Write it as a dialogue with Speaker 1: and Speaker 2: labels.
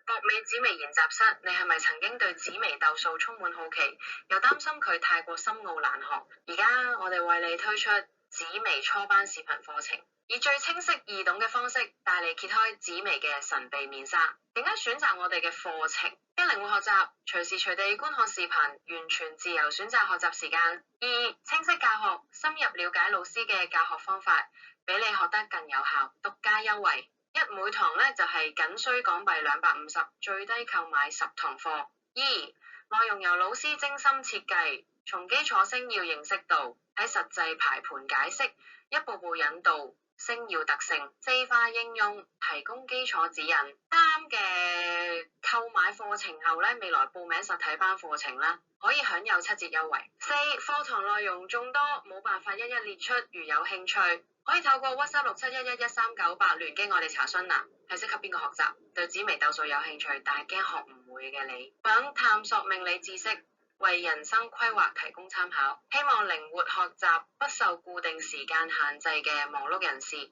Speaker 1: 博美紫微研習室，你係咪曾經對紫微斗數充滿好奇，又擔心佢太過深奧難學？而家我哋為你推出紫微初班視頻課程，以最清晰易懂嘅方式帶你揭開紫微嘅神秘面紗。點解選擇我哋嘅課程？一、靈活學習，隨時隨地觀看視頻，完全自由選擇學習時間；二、清晰教學，深入了解老師嘅教學方法，俾你學得更有效。獨家優惠，每堂就係僅需港幣250，最低購買10堂課。二、內容由老師精心設計，從基礎星曜認識度，喺實際排盤解釋，一步步引導星曜特性，四化應用，提供基礎指引。三嘅購買課程後未來報名實體班課程可以享有7折優惠。四、課堂內容眾多，冇辦法一一列出，如有興趣，可以透過 WhatsApp 67111398聯機我哋查詢係適合邊個學習？對紫微斗數有興趣但係驚學唔會嘅你，想探索命理知識，為人生規劃提供參考，希望靈活學習，不受固定時間限制嘅忙碌人士，